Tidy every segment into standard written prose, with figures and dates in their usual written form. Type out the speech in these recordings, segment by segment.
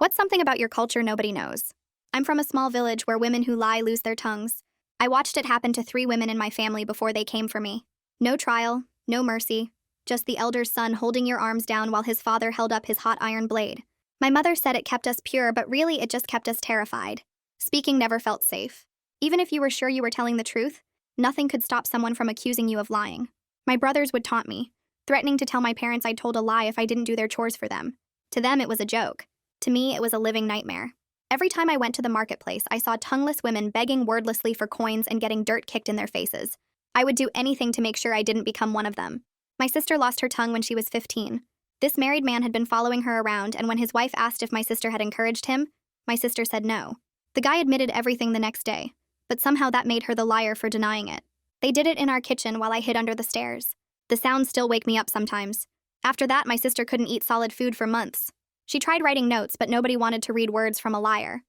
What's something about your culture nobody knows? I'm from a small village where women who lie lose their tongues. I watched it happen to 3 women in my family before they came for me. No trial, no mercy, just the elder's son holding your arms down while his father held up his hot iron blade. My mother said it kept us pure, but really it just kept us terrified. Speaking never felt safe. Even if you were sure you were telling the truth, nothing could stop someone from accusing you of lying. My brothers would taunt me, threatening to tell my parents I'd told a lie if I didn't do their chores for them. To them, it was a joke. To me, it was a living nightmare. Every time I went to the marketplace, I saw tongueless women begging wordlessly for coins and getting dirt kicked in their faces. I would do anything to make sure I didn't become one of them. My sister lost her tongue when she was 15. This married man had been following her around, and when his wife asked if my sister had encouraged him, my sister said no. The guy admitted everything the next day, but somehow that made her the liar for denying it. They did it in our kitchen while I hid under the stairs. The sounds still wake me up sometimes. After that, my sister couldn't eat solid food for months. She tried writing notes, but nobody wanted to read words from a liar.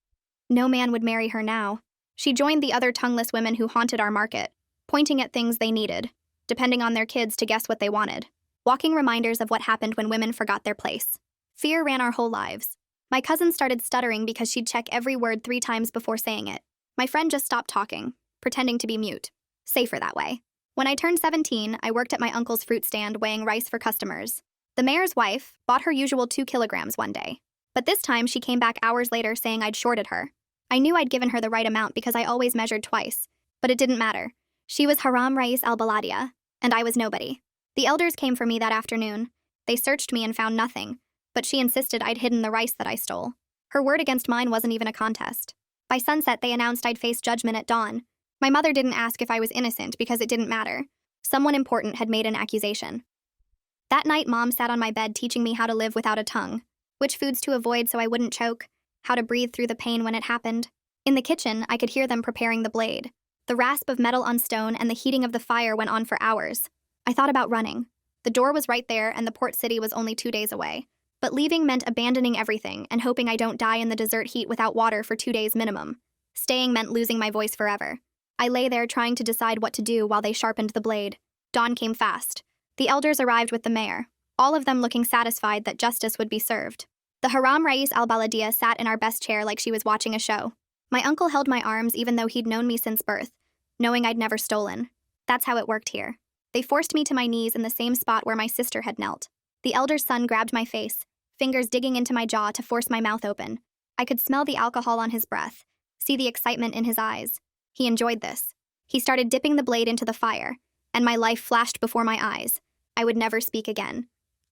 No man would marry her now. She joined the other tongueless women who haunted our market, pointing at things they needed, depending on their kids to guess what they wanted. Walking reminders of what happened when women forgot their place. Fear ran our whole lives. My cousin started stuttering because she'd check every word 3 times before saying it. My friend just stopped talking, pretending to be mute. Safer that way. When I turned 17, I worked at my uncle's fruit stand weighing rice for customers. The mayor's wife bought her usual 2 kilograms one day. But this time, she came back hours later saying I'd shorted her. I knew I'd given her the right amount because I always measured twice. But it didn't matter. She was Haram Rais al-Baladia, and I was nobody. The elders came for me that afternoon. They searched me and found nothing, but she insisted I'd hidden the rice that I stole. Her word against mine wasn't even a contest. By sunset, they announced I'd face judgment at dawn. My mother didn't ask if I was innocent because it didn't matter. Someone important had made an accusation. That night, Mom sat on my bed teaching me how to live without a tongue, which foods to avoid so I wouldn't choke, how to breathe through the pain when it happened. In the kitchen, I could hear them preparing the blade. The rasp of metal on stone and the heating of the fire went on for hours. I thought about running. The door was right there and the port city was only 2 days away. But leaving meant abandoning everything and hoping I don't die in the desert heat without water for 2 days minimum. Staying meant losing my voice forever. I lay there trying to decide what to do while they sharpened the blade. Dawn came fast. The elders arrived with the mayor, all of them looking satisfied that justice would be served. The Haram Rais al-Baladia sat in our best chair like she was watching a show. My uncle held my arms even though he'd known me since birth, knowing I'd never stolen. That's how it worked here. They forced me to my knees in the same spot where my sister had knelt. The elder's son grabbed my face, fingers digging into my jaw to force my mouth open. I could smell the alcohol on his breath, see the excitement in his eyes. He enjoyed this. He started dipping the blade into the fire, and my life flashed before my eyes. I would never speak again.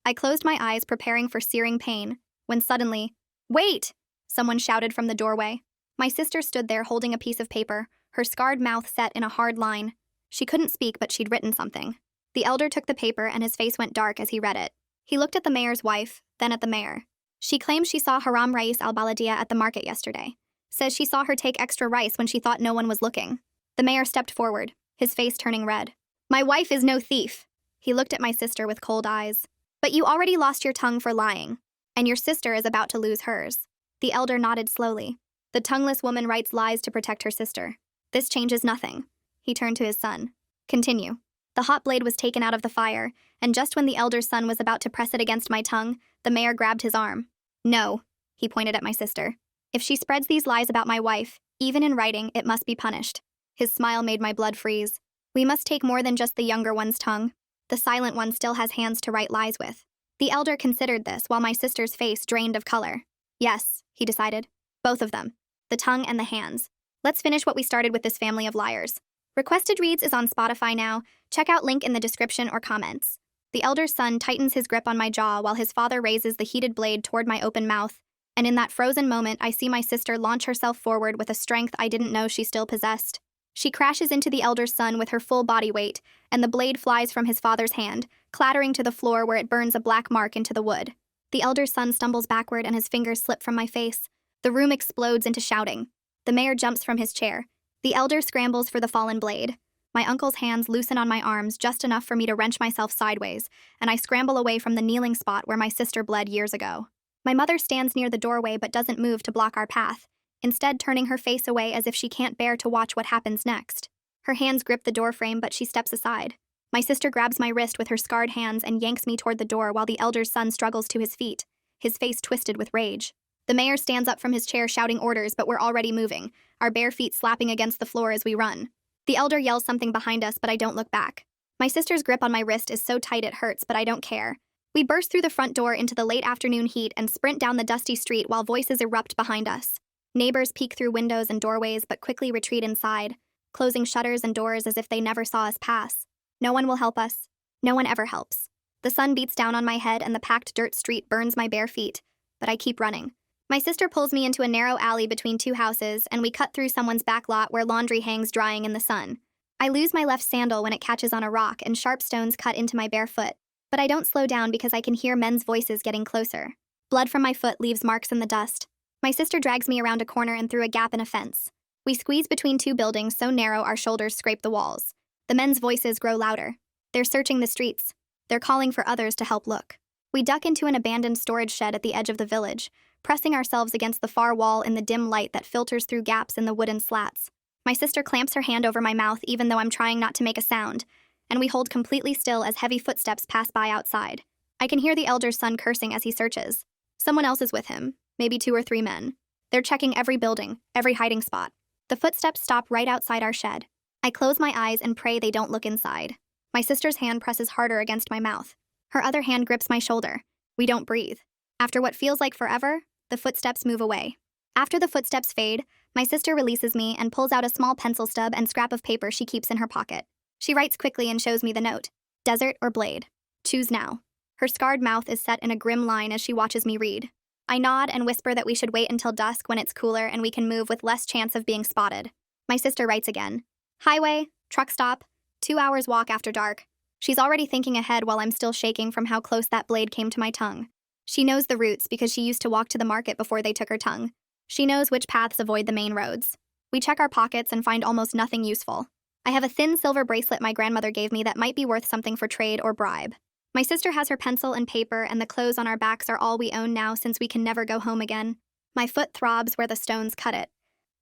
I closed my eyes, preparing for searing pain, when suddenly, "Wait!" someone shouted from the doorway. My sister stood there holding a piece of paper, her scarred mouth set in a hard line. She couldn't speak, but she'd written something. The elder took the paper and his face went dark as he read it. He looked at the mayor's wife, then at the mayor. She claims she saw Haram Rais al-Baladia at the market yesterday. Says she saw her take extra rice when she thought no one was looking. The mayor stepped forward, his face turning red. "My wife is no thief." He looked at my sister with cold eyes. "But you already lost your tongue for lying, and your sister is about to lose hers." The elder nodded slowly. "The tongueless woman writes lies to protect her sister. This changes nothing." He turned to his son. "Continue." The hot blade was taken out of the fire, and just when the elder's son was about to press it against my tongue, the mayor grabbed his arm. "No," he pointed at my sister. "If she spreads these lies about my wife, even in writing, it must be punished." His smile made my blood freeze. "We must take more than just the younger one's tongue. The silent one still has hands to write lies with." The elder considered this while my sister's face drained of color. "Yes," he decided. "Both of them. The tongue and the hands. Let's finish what we started with this family of liars." Requested Reads is on Spotify now. Check out link in the description or comments. The elder's son tightens his grip on my jaw while his father raises the heated blade toward my open mouth, and in that frozen moment, I see my sister launch herself forward with a strength I didn't know she still possessed. She crashes into the elder's son with her full body weight, and the blade flies from his father's hand, clattering to the floor where it burns a black mark into the wood. The elder's son stumbles backward and his fingers slip from my face. The room explodes into shouting. The mayor jumps from his chair. The elder scrambles for the fallen blade. My uncle's hands loosen on my arms just enough for me to wrench myself sideways, and I scramble away from the kneeling spot where my sister bled years ago. My mother stands near the doorway but doesn't move to block our path, instead turning her face away as if she can't bear to watch what happens next. Her hands grip the doorframe, but she steps aside. My sister grabs my wrist with her scarred hands and yanks me toward the door while the elder's son struggles to his feet, his face twisted with rage. The mayor stands up from his chair shouting orders, but we're already moving, our bare feet slapping against the floor as we run. The elder yells something behind us, but I don't look back. My sister's grip on my wrist is so tight it hurts, but I don't care. We burst through the front door into the late afternoon heat and sprint down the dusty street while voices erupt behind us. Neighbors peek through windows and doorways but quickly retreat inside, closing shutters and doors as if they never saw us pass. No one will help us. No one ever helps. The sun beats down on my head and the packed dirt street burns my bare feet, but I keep running. My sister pulls me into a narrow alley between two houses, and we cut through someone's back lot where laundry hangs drying in the sun. I lose my left sandal when it catches on a rock and sharp stones cut into my bare foot, but I don't slow down because I can hear men's voices getting closer. Blood from my foot leaves marks in the dust. My sister drags me around a corner and through a gap in a fence. We squeeze between two buildings so narrow our shoulders scrape the walls. The men's voices grow louder. They're searching the streets. They're calling for others to help look. We duck into an abandoned storage shed at the edge of the village, pressing ourselves against the far wall in the dim light that filters through gaps in the wooden slats. My sister clamps her hand over my mouth even though I'm trying not to make a sound, and we hold completely still as heavy footsteps pass by outside. I can hear the elder's son cursing as he searches. Someone else is with him, maybe 2 or 3 men. They're checking every building, every hiding spot. The footsteps stop right outside our shed. I close my eyes and pray they don't look inside. My sister's hand presses harder against my mouth. Her other hand grips my shoulder. We don't breathe. After what feels like forever, the footsteps move away. After the footsteps fade, my sister releases me and pulls out a small pencil stub and scrap of paper she keeps in her pocket. She writes quickly and shows me the note. Desert or blade? Choose now. Her scarred mouth is set in a grim line as she watches me read. I nod and whisper that we should wait until dusk when it's cooler and we can move with less chance of being spotted. My sister writes again. Highway, truck stop, 2 hours walk after dark. She's already thinking ahead while I'm still shaking from how close that blade came to my tongue. She knows the routes because she used to walk to the market before they took her tongue. She knows which paths avoid the main roads. We check our pockets and find almost nothing useful. I have a thin silver bracelet my grandmother gave me that might be worth something for trade or bribe. My sister has her pencil and paper, and the clothes on our backs are all we own now since we can never go home again. My foot throbs where the stones cut it.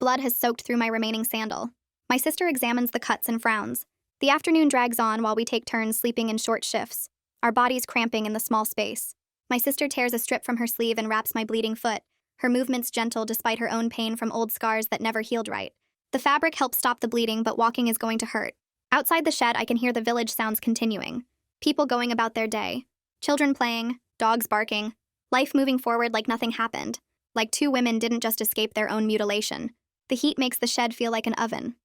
Blood has soaked through my remaining sandal. My sister examines the cuts and frowns. The afternoon drags on while we take turns sleeping in short shifts, our bodies cramping in the small space. My sister tears a strip from her sleeve and wraps my bleeding foot, her movements gentle despite her own pain from old scars that never healed right. The fabric helps stop the bleeding, but walking is going to hurt. Outside the shed, I can hear the village sounds continuing. People going about their day. Children playing, dogs barking, life moving forward like nothing happened. Like 2 women didn't just escape their own mutilation. The heat makes the shed feel like an oven.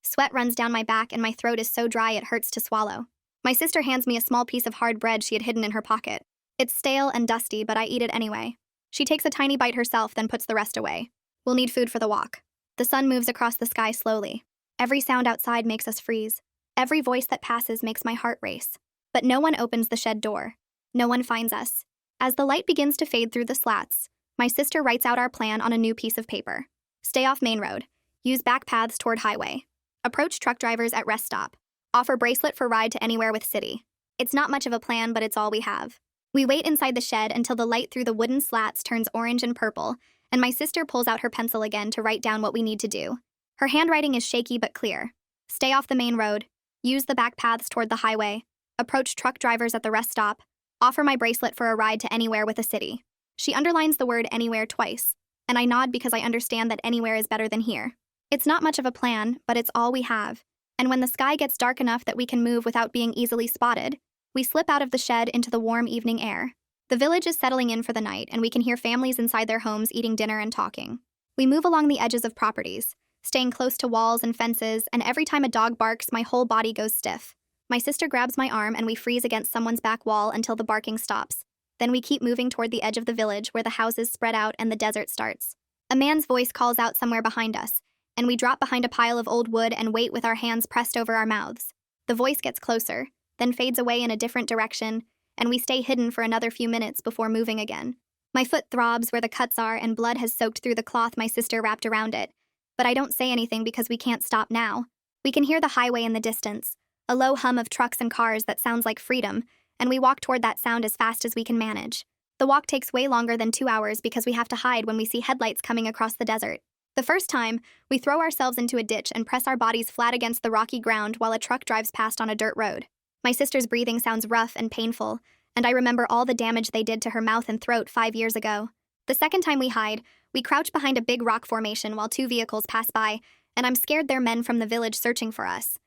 Sweat runs down my back and my throat is so dry it hurts to swallow. My sister hands me a small piece of hard bread she had hidden in her pocket. It's stale and dusty, but I eat it anyway. She takes a tiny bite herself, then puts the rest away. We'll need food for the walk. The sun moves across the sky slowly. Every sound outside makes us freeze. Every voice that passes makes my heart race. But no one opens the shed door. No one finds us. As the light begins to fade through the slats, my sister writes out our plan on a new piece of paper. Stay off main road. Use back paths toward highway. Approach truck drivers at rest stop. Offer bracelet for ride to anywhere with city. It's not much of a plan, but it's all we have. We wait inside the shed until the light through the wooden slats turns orange and purple, and my sister pulls out her pencil again to write down what we need to do. Her handwriting is shaky but clear. Stay off the main road. Use the back paths toward the highway. Approach truck drivers at the rest stop. Offer my bracelet for a ride to anywhere with a city. She underlines the word anywhere twice, and I nod because I understand that anywhere is better than here. It's not much of a plan, but it's all we have. And when the sky gets dark enough that we can move without being easily spotted, we slip out of the shed into the warm evening air. The village is settling in for the night, and we can hear families inside their homes eating dinner and talking. We move along the edges of properties, staying close to walls and fences, and every time a dog barks, my whole body goes stiff. My sister grabs my arm and we freeze against someone's back wall until the barking stops. Then we keep moving toward the edge of the village where the houses spread out and the desert starts. A man's voice calls out somewhere behind us, and we drop behind a pile of old wood and wait with our hands pressed over our mouths. The voice gets closer, then fades away in a different direction, and we stay hidden for another few minutes before moving again. My foot throbs where the cuts are and blood has soaked through the cloth my sister wrapped around it, but I don't say anything because we can't stop now. We can hear the highway in the distance, a low hum of trucks and cars that sounds like freedom, and we walk toward that sound as fast as we can manage. The walk takes way longer than 2 hours because we have to hide when we see headlights coming across the desert. The first time, we throw ourselves into a ditch and press our bodies flat against the rocky ground while a truck drives past on a dirt road. My sister's breathing sounds rough and painful, and I remember all the damage they did to her mouth and throat 5 years ago. The second time we hide, we crouch behind a big rock formation while two vehicles pass by, and I'm scared they're men from the village searching for us.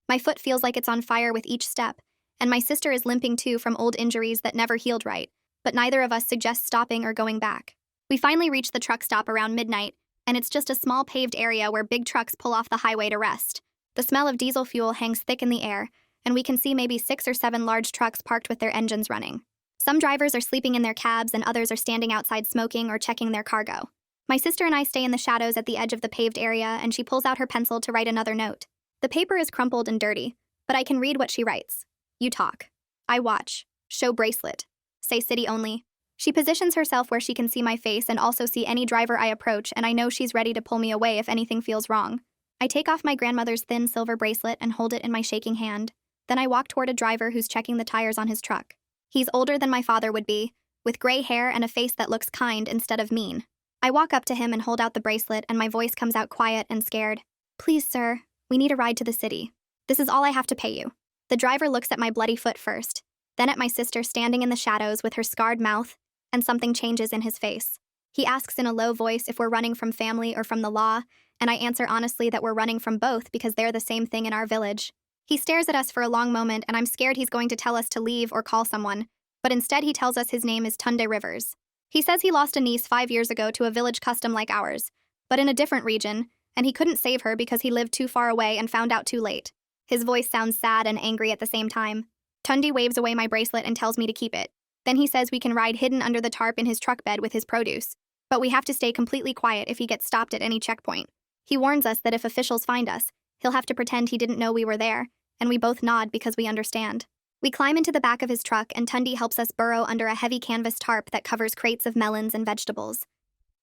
My foot feels like it's on fire with each step, and my sister is limping too from old injuries that never healed right, but neither of us suggests stopping or going back. We finally reach the truck stop around midnight, and it's just a small paved area where big trucks pull off the highway to rest. The smell of diesel fuel hangs thick in the air, and we can see maybe 6 or 7 large trucks parked with their engines running. Some drivers are sleeping in their cabs and others are standing outside smoking or checking their cargo. My sister and I stay in the shadows at the edge of the paved area, and she pulls out her pencil to write another note. The paper is crumpled and dirty, but I can read what she writes. You talk. I watch. Show bracelet. Say city only. She positions herself where she can see my face and also see any driver I approach, and I know she's ready to pull me away if anything feels wrong. I take off my grandmother's thin silver bracelet and hold it in my shaking hand. Then I walk toward a driver who's checking the tires on his truck. He's older than my father would be, with gray hair and a face that looks kind instead of mean. I walk up to him and hold out the bracelet, and my voice comes out quiet and scared. Please, sir, we need a ride to the city. This is all I have to pay you. The driver looks at my bloody foot first, then at my sister standing in the shadows with her scarred mouth, and something changes in his face. He asks in a low voice if we're running from family or from the law, and I answer honestly that we're running from both because they're the same thing in our village. He stares at us for a long moment, and I'm scared he's going to tell us to leave or call someone, but instead he tells us his name is Tunde Rivers. He says he lost a niece 5 years ago to a village custom like ours, but in a different region, and he couldn't save her because he lived too far away and found out too late. His voice sounds sad and angry at the same time. Tunde waves away my bracelet and tells me to keep it. Then he says we can ride hidden under the tarp in his truck bed with his produce, but we have to stay completely quiet if he gets stopped at any checkpoint. He warns us that if officials find us, he'll have to pretend he didn't know we were there, and we both nod because we understand. We climb into the back of his truck, and Tunde helps us burrow under a heavy canvas tarp that covers crates of melons and vegetables.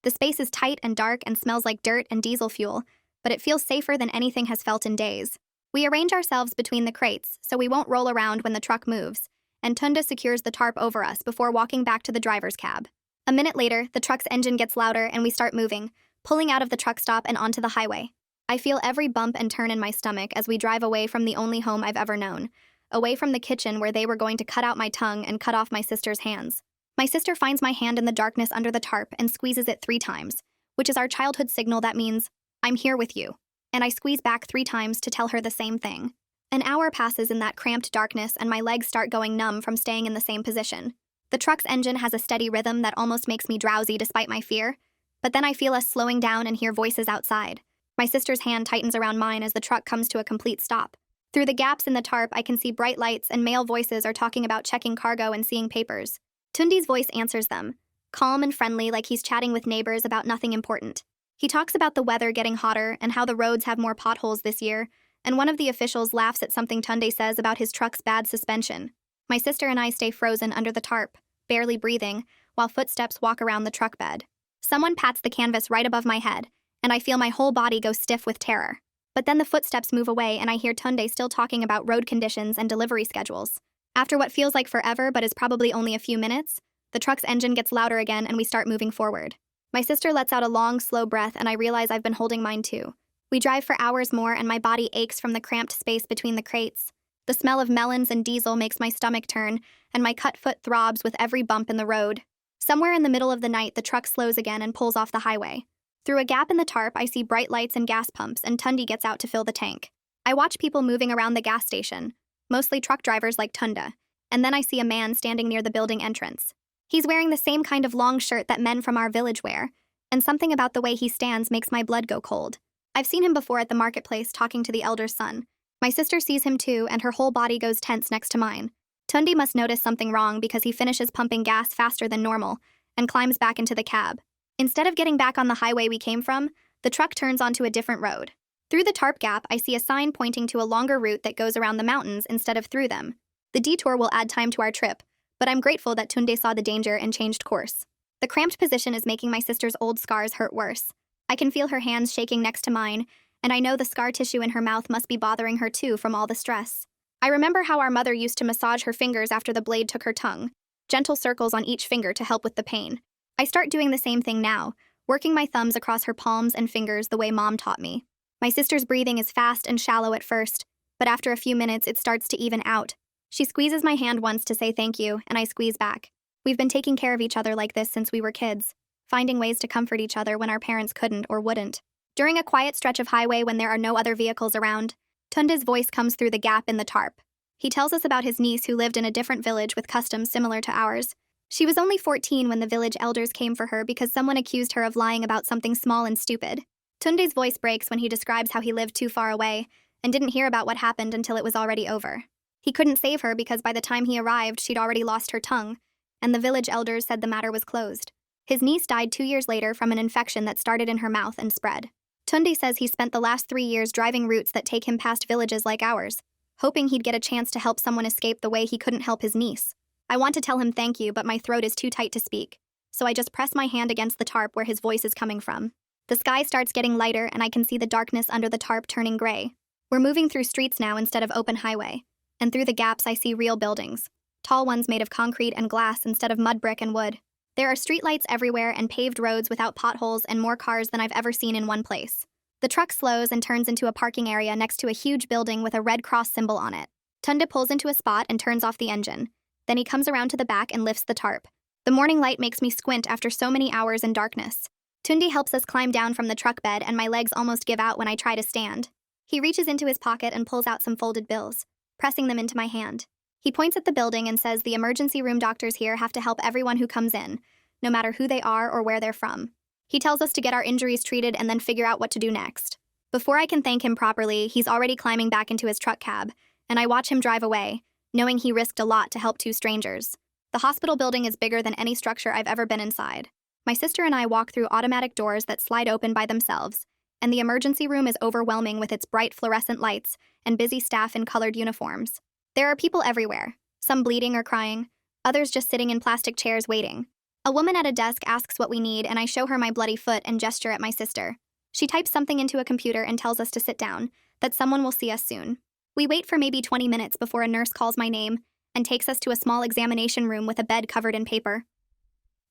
The space is tight and dark and smells like dirt and diesel fuel, but it feels safer than anything has felt in days. We arrange ourselves between the crates so we won't roll around when the truck moves, and Tunde secures the tarp over us before walking back to the driver's cab. A minute later, the truck's engine gets louder and we start moving, pulling out of the truck stop and onto the highway. I feel every bump and turn in my stomach as we drive away from the only home I've ever known, away from the kitchen where they were going to cut out my tongue and cut off my sister's hands. My sister finds my hand in the darkness under the tarp and squeezes it 3 times, which is our childhood signal that means, I'm here with you. And I squeeze back 3 times to tell her the same thing. An hour passes in that cramped darkness and my legs start going numb from staying in the same position. The truck's engine has a steady rhythm that almost makes me drowsy despite my fear, but then I feel us slowing down and hear voices outside. My sister's hand tightens around mine as the truck comes to a complete stop. Through the gaps in the tarp, I can see bright lights and male voices are talking about checking cargo and seeing papers. Tunde's voice answers them, calm and friendly like he's chatting with neighbors about nothing important. He talks about the weather getting hotter and how the roads have more potholes this year, and one of the officials laughs at something Tunde says about his truck's bad suspension. My sister and I stay frozen under the tarp, barely breathing, while footsteps walk around the truck bed. Someone pats the canvas right above my head, and I feel my whole body go stiff with terror. But then the footsteps move away and I hear Tunde still talking about road conditions and delivery schedules. After what feels like forever but is probably only a few minutes, the truck's engine gets louder again and we start moving forward. My sister lets out a long, slow breath and I realize I've been holding mine too. We drive for hours more and my body aches from the cramped space between the crates. The smell of melons and diesel makes my stomach turn, and my cut foot throbs with every bump in the road. Somewhere in the middle of the night, the truck slows again and pulls off the highway. Through a gap in the tarp, I see bright lights and gas pumps, and Tunde gets out to fill the tank. I watch people moving around the gas station, mostly truck drivers like Tunde, and then I see a man standing near the building entrance. He's wearing the same kind of long shirt that men from our village wear, and something about the way he stands makes my blood go cold. I've seen him before at the marketplace talking to the elder's son. My sister sees him too, and her whole body goes tense next to mine. Tunde must notice something wrong because he finishes pumping gas faster than normal and climbs back into the cab. Instead of getting back on the highway we came from, the truck turns onto a different road. Through the tarp gap, I see a sign pointing to a longer route that goes around the mountains instead of through them. The detour will add time to our trip, but I'm grateful that Tunde saw the danger and changed course. The cramped position is making my sister's old scars hurt worse. I can feel her hands shaking next to mine, and I know the scar tissue in her mouth must be bothering her too from all the stress. I remember how our mother used to massage her fingers after the blade took her tongue, gentle circles on each finger to help with the pain. I start doing the same thing now, working my thumbs across her palms and fingers the way Mom taught me. My sister's breathing is fast and shallow at first, but after a few minutes it starts to even out. She squeezes my hand once to say thank you, and I squeeze back. We've been taking care of each other like this since we were kids. finding ways to comfort each other when our parents couldn't or wouldn't. During a quiet stretch of highway when there are no other vehicles around, Tunde's voice comes through the gap in the tarp. He tells us about his niece who lived in a different village with customs similar to ours. She was only 14 when the village elders came for her because someone accused her of lying about something small and stupid. Tunde's voice breaks when he describes how he lived too far away and didn't hear about what happened until it was already over. He couldn't save her because by the time he arrived, she'd already lost her tongue, and the village elders said the matter was closed. His niece died 2 years later from an infection that started in her mouth and spread. Tunde says he spent the last 3 years driving routes that take him past villages like ours, hoping he'd get a chance to help someone escape the way he couldn't help his niece. I want to tell him thank you, but my throat is too tight to speak, so I just press my hand against the tarp where his voice is coming from. The sky starts getting lighter and I can see the darkness under the tarp turning gray. We're moving through streets now instead of open highway, and through the gaps I see real buildings, tall ones made of concrete and glass instead of mud brick and wood. There are streetlights everywhere and paved roads without potholes and more cars than I've ever seen in one place. The truck slows and turns into a parking area next to a huge building with a red cross symbol on it. Tunde pulls into a spot and turns off the engine. Then he comes around to the back and lifts the tarp. The morning light makes me squint after so many hours in darkness. Tunde helps us climb down from the truck bed and my legs almost give out when I try to stand. He reaches into his pocket and pulls out some folded bills, pressing them into my hand. He points at the building and says the emergency room doctors here have to help everyone who comes in, no matter who they are or where they're from. He tells us to get our injuries treated and then figure out what to do next. Before I can thank him properly, he's already climbing back into his truck cab, and I watch him drive away, knowing he risked a lot to help 2 strangers. The hospital building is bigger than any structure I've ever been inside. My sister and I walk through automatic doors that slide open by themselves, and the emergency room is overwhelming with its bright fluorescent lights and busy staff in colored uniforms. There are people everywhere, some bleeding or crying, others just sitting in plastic chairs waiting. A woman at a desk asks what we need, and I show her my bloody foot and gesture at my sister. She types something into a computer and tells us to sit down, that someone will see us soon. We wait for maybe 20 minutes before a nurse calls my name and takes us to a small examination room with a bed covered in paper.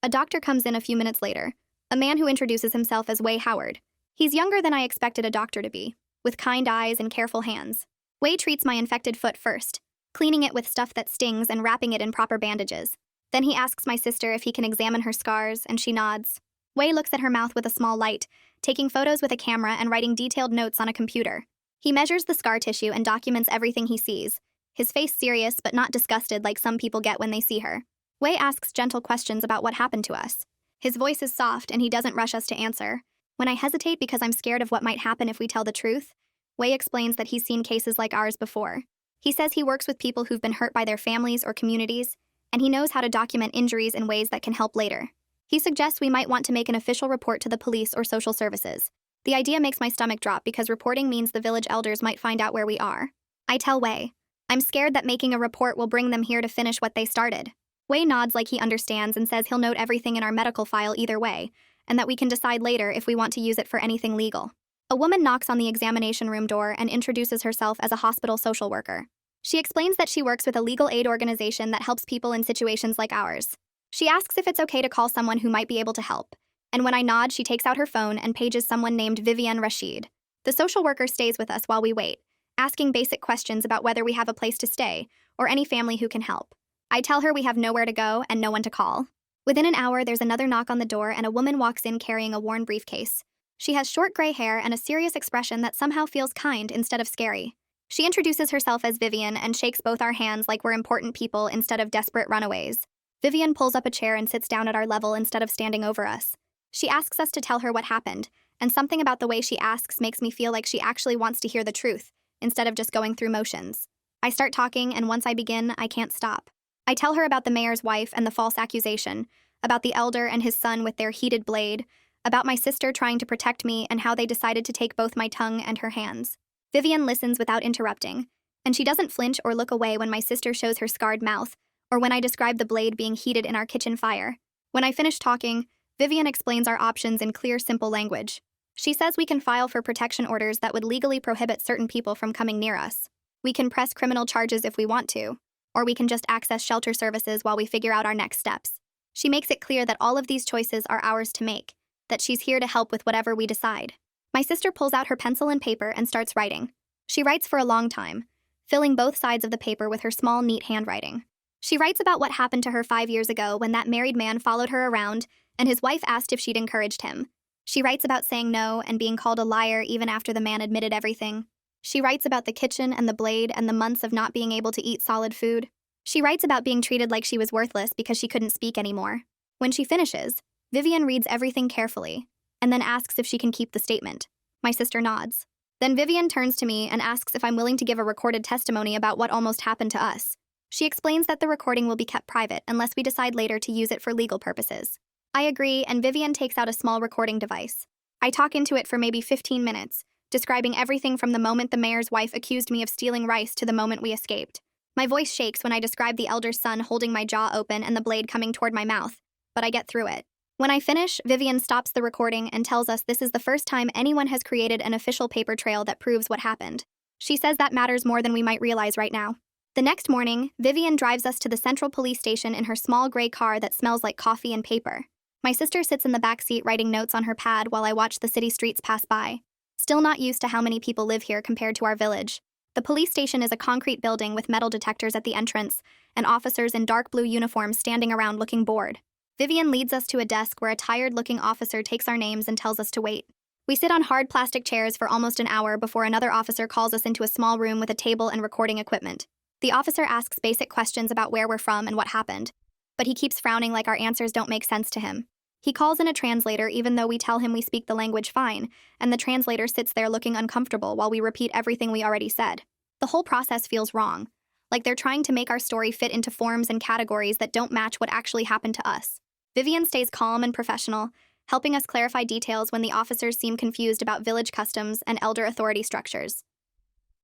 A doctor comes in a few minutes later, a man who introduces himself as Wei Howard. He's younger than I expected a doctor to be, with kind eyes and careful hands. Wei treats my infected foot first, cleaning it with stuff that stings and wrapping it in proper bandages. Then he asks my sister if he can examine her scars, and she nods. Wei looks at her mouth with a small light, taking photos with a camera and writing detailed notes on a computer. He measures the scar tissue and documents everything he sees, his face serious but not disgusted like some people get when they see her. Wei asks gentle questions about what happened to us. His voice is soft and he doesn't rush us to answer. When I hesitate because I'm scared of what might happen if we tell the truth, Wei explains that he's seen cases like ours before. He says he works with people who've been hurt by their families or communities, and he knows how to document injuries in ways that can help later. He suggests we might want to make an official report to the police or social services. The idea makes my stomach drop because reporting means the village elders might find out where we are. I tell Wei, I'm scared that making a report will bring them here to finish what they started. Wei nods like he understands and says he'll note everything in our medical file either way, and that we can decide later if we want to use it for anything legal. A woman knocks on the examination room door and introduces herself as a hospital social worker. She explains that she works with a legal aid organization that helps people in situations like ours. She asks if it's okay to call someone who might be able to help, and when I nod, she takes out her phone and pages someone named Vivian Rashid. The social worker stays with us while we wait, asking basic questions about whether we have a place to stay or any family who can help. I tell her we have nowhere to go and no one to call. Within an hour, there's another knock on the door and a woman walks in carrying a worn briefcase. She has short gray hair and a serious expression that somehow feels kind instead of scary. She introduces herself as Vivian and shakes both our hands like we're important people instead of desperate runaways. Vivian pulls up a chair and sits down at our level instead of standing over us. She asks us to tell her what happened, and something about the way she asks makes me feel like she actually wants to hear the truth, instead of just going through motions. I start talking, and once I begin, I can't stop. I tell her about the mayor's wife and the false accusation, about the elder and his son with their heated blade, about my sister trying to protect me and how they decided to take both my tongue and her hands. Vivian listens without interrupting, and she doesn't flinch or look away when my sister shows her scarred mouth, or when I describe the blade being heated in our kitchen fire. When I finish talking, Vivian explains our options in clear, simple language. She says we can file for protection orders that would legally prohibit certain people from coming near us. We can press criminal charges if we want to, or we can just access shelter services while we figure out our next steps. She makes it clear that all of these choices are ours to make, that she's here to help with whatever we decide. My sister pulls out her pencil and paper and starts writing. She writes for a long time, filling both sides of the paper with her small, neat handwriting. She writes about what happened to her 5 years ago when that married man followed her around and his wife asked if she'd encouraged him. She writes about saying no and being called a liar even after the man admitted everything. She writes about the kitchen and the blade and the months of not being able to eat solid food. She writes about being treated like she was worthless because she couldn't speak anymore. When she finishes, Vivian reads everything carefully and then asks if she can keep the statement. My sister nods. Then Vivian turns to me and asks if I'm willing to give a recorded testimony about what almost happened to us. She explains that the recording will be kept private unless we decide later to use it for legal purposes. I agree, and Vivian takes out a small recording device. I talk into it for maybe 15 minutes, describing everything from the moment the mayor's wife accused me of stealing rice to the moment we escaped. My voice shakes when I describe the elder son holding my jaw open and the blade coming toward my mouth, but I get through it. When I finish, Vivian stops the recording and tells us this is the first time anyone has created an official paper trail that proves what happened. She says that matters more than we might realize right now. The next morning, Vivian drives us to the central police station in her small gray car that smells like coffee and paper. My sister sits in the back seat writing notes on her pad while I watch the city streets pass by. Still not used to how many people live here compared to our village. The police station is a concrete building with metal detectors at the entrance and officers in dark blue uniforms standing around looking bored. Vivian leads us to a desk where a tired-looking officer takes our names and tells us to wait. We sit on hard plastic chairs for almost an hour before another officer calls us into a small room with a table and recording equipment. The officer asks basic questions about where we're from and what happened, but he keeps frowning like our answers don't make sense to him. He calls in a translator even though we tell him we speak the language fine, and the translator sits there looking uncomfortable while we repeat everything we already said. The whole process feels wrong, like they're trying to make our story fit into forms and categories that don't match what actually happened to us. Vivian stays calm and professional, helping us clarify details when the officers seem confused about village customs and elder authority structures.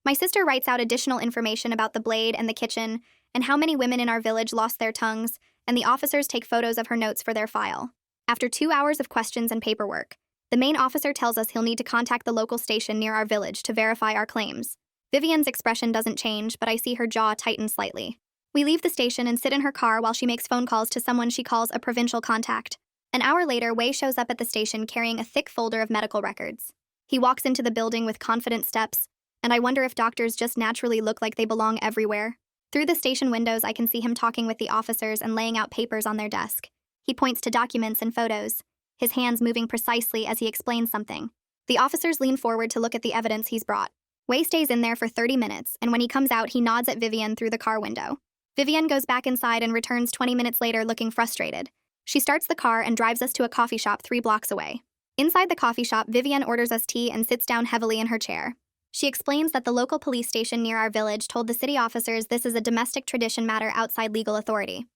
My sister writes out additional information about the blade and the kitchen, and how many women in our village lost their tongues, and the officers take photos of her notes for their file. After 2 hours of questions and paperwork, the main officer tells us he'll need to contact the local station near our village to verify our claims. Vivian's expression doesn't change, but I see her jaw tighten slightly. We leave the station and sit in her car while she makes phone calls to someone she calls a provincial contact. An hour later, Wei shows up at the station carrying a thick folder of medical records. He walks into the building with confident steps, and I wonder if doctors just naturally look like they belong everywhere. Through the station windows, I can see him talking with the officers and laying out papers on their desk. He points to documents and photos, his hands moving precisely as he explains something. The officers lean forward to look at the evidence he's brought. Wei stays in there for 30 minutes, and when he comes out, he nods at Vivian through the car window. Vivian goes back inside and returns 20 minutes later looking frustrated. She starts the car and drives us to a coffee shop 3 blocks away. Inside the coffee shop, Vivian orders us tea and sits down heavily in her chair. She explains that the local police station near our village told the city officers this is a domestic tradition matter outside legal authority.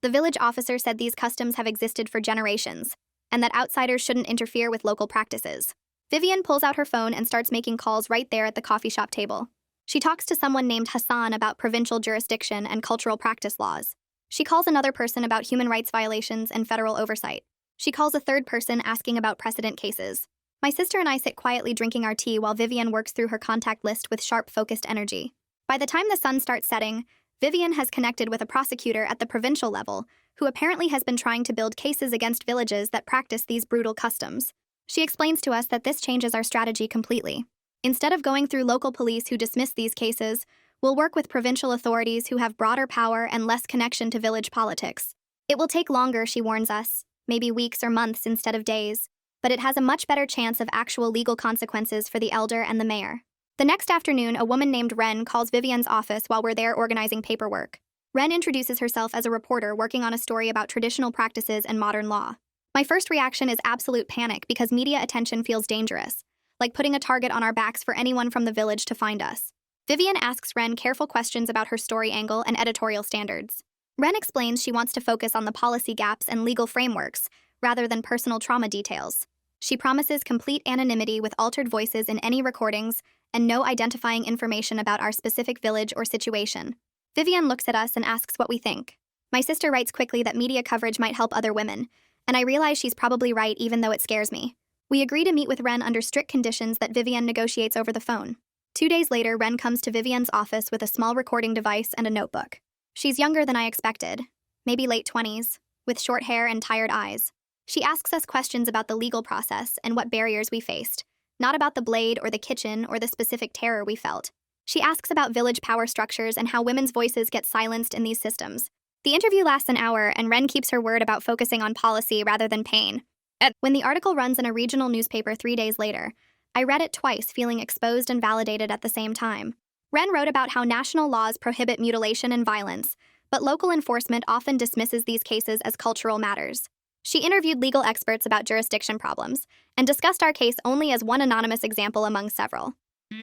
The village officer said these customs have existed for generations, and that outsiders shouldn't interfere with local practices. Vivian pulls out her phone and starts making calls right there at the coffee shop table. She talks to someone named Hassan about provincial jurisdiction and cultural practice laws. She calls another person about human rights violations and federal oversight. She calls a third person asking about precedent cases. My sister and I sit quietly drinking our tea while Vivian works through her contact list with sharp, focused energy. By the time the sun starts setting, Vivian has connected with a prosecutor at the provincial level who apparently has been trying to build cases against villages that practice these brutal customs. She explains to us that this changes our strategy completely. Instead of going through local police who dismiss these cases, we'll work with provincial authorities who have broader power and less connection to village politics. It will take longer, she warns us, maybe weeks or months instead of days, but it has a much better chance of actual legal consequences for the elder and the mayor. The next afternoon, a woman named Ren calls Vivian's office while we're there organizing paperwork. Ren introduces herself as a reporter working on a story about traditional practices and modern law. My first reaction is absolute panic because media attention feels dangerous, like putting a target on our backs for anyone from the village to find us. Vivian asks Ren careful questions about her story angle and editorial standards. Ren explains she wants to focus on the policy gaps and legal frameworks, rather than personal trauma details. She promises complete anonymity with altered voices in any recordings and no identifying information about our specific village or situation. Vivian looks at us and asks what we think. My sister writes quickly that media coverage might help other women, and I realize she's probably right even though it scares me. We agree to meet with Ren under strict conditions that Vivian negotiates over the phone. 2 days later, Ren comes to Vivian's office with a small recording device and a notebook. She's younger than I expected, maybe late 20s, with short hair and tired eyes. She asks us questions about the legal process and what barriers we faced, not about the blade or the kitchen or the specific terror we felt. She asks about village power structures and how women's voices get silenced in these systems. The interview lasts an hour, and Ren keeps her word about focusing on policy rather than pain. When the article runs in a regional newspaper 3 days later, I read it twice, feeling exposed and validated at the same time. Ren wrote about how national laws prohibit mutilation and violence, but local enforcement often dismisses these cases as cultural matters. She interviewed legal experts about jurisdiction problems and discussed our case only as one anonymous example among several.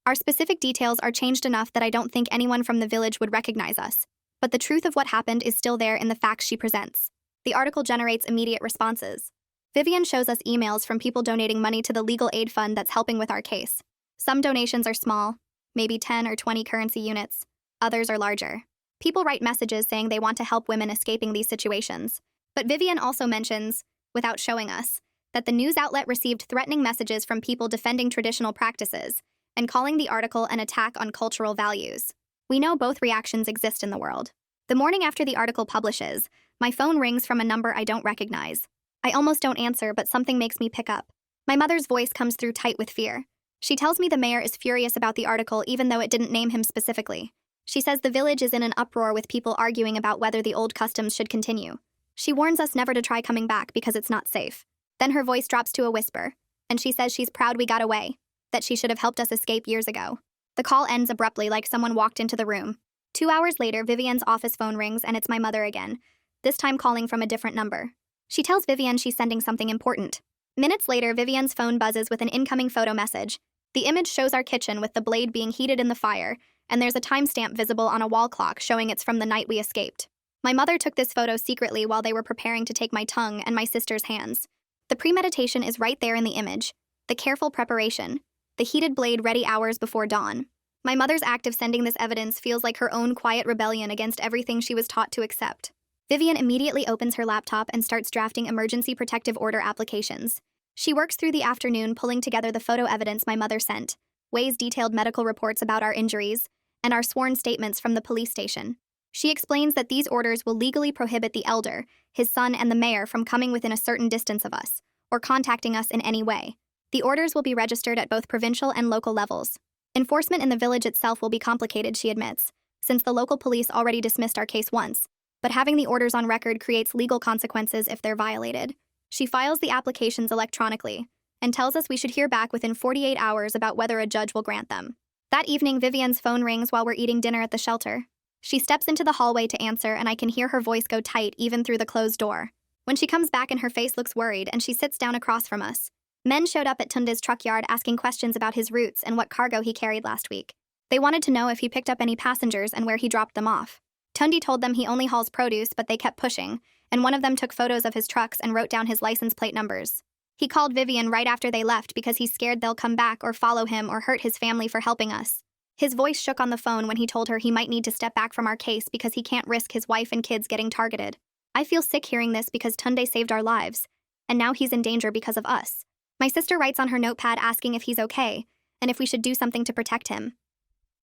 Our specific details are changed enough that I don't think anyone from the village would recognize us, but the truth of what happened is still there in the facts she presents. The article generates immediate responses. Vivian shows us emails from people donating money to the legal aid fund that's helping with our case. Some donations are small, maybe 10 or 20 currency units. Others are larger. People write messages saying they want to help women escaping these situations. But Vivian also mentions, without showing us, that the news outlet received threatening messages from people defending traditional practices and calling the article an attack on cultural values. We know both reactions exist in the world. The morning after the article publishes, my phone rings from a number I don't recognize. I almost don't answer, but something makes me pick up. My mother's voice comes through tight with fear. She tells me the mayor is furious about the article even though it didn't name him specifically. She says the village is in an uproar with people arguing about whether the old customs should continue. She warns us never to try coming back because it's not safe. Then her voice drops to a whisper, and she says she's proud we got away, that she should have helped us escape years ago. The call ends abruptly like someone walked into the room. 2 hours later, Vivian's office phone rings and it's my mother again, this time calling from a different number. She tells Vivian she's sending something important. Minutes later, Vivian's phone buzzes with an incoming photo message. The image shows our kitchen with the blade being heated in the fire, and there's a timestamp visible on a wall clock showing it's from the night we escaped. My mother took this photo secretly while they were preparing to take my tongue and my sister's hands. The premeditation is right there in the image, the careful preparation, the heated blade ready hours before dawn. My mother's act of sending this evidence feels like her own quiet rebellion against everything she was taught to accept. Vivian immediately opens her laptop and starts drafting emergency protective order applications. She works through the afternoon pulling together the photo evidence my mother sent, weighs detailed medical reports about our injuries, and our sworn statements from the police station. She explains that these orders will legally prohibit the elder, his son, and the mayor from coming within a certain distance of us, or contacting us in any way. The orders will be registered at both provincial and local levels. Enforcement in the village itself will be complicated, she admits, since the local police already dismissed our case once, but having the orders on record creates legal consequences if they're violated. She files the applications electronically and tells us we should hear back within 48 hours about whether a judge will grant them. That evening, Vivian's phone rings while we're eating dinner at the shelter. She steps into the hallway to answer, and I can hear her voice go tight even through the closed door. When she comes back and her face looks worried and she sits down across from us. Men showed up at Tunde's truck yard asking questions about his routes and what cargo he carried last week. They wanted to know if he picked up any passengers and where he dropped them off. Tunde told them he only hauls produce, but they kept pushing, and one of them took photos of his trucks and wrote down his license plate numbers. He called Vivian right after they left because he's scared they'll come back or follow him or hurt his family for helping us. His voice shook on the phone when he told her he might need to step back from our case because he can't risk his wife and kids getting targeted. I feel sick hearing this because Tunde saved our lives, and now he's in danger because of us. My sister writes on her notepad asking if he's okay, and if we should do something to protect him.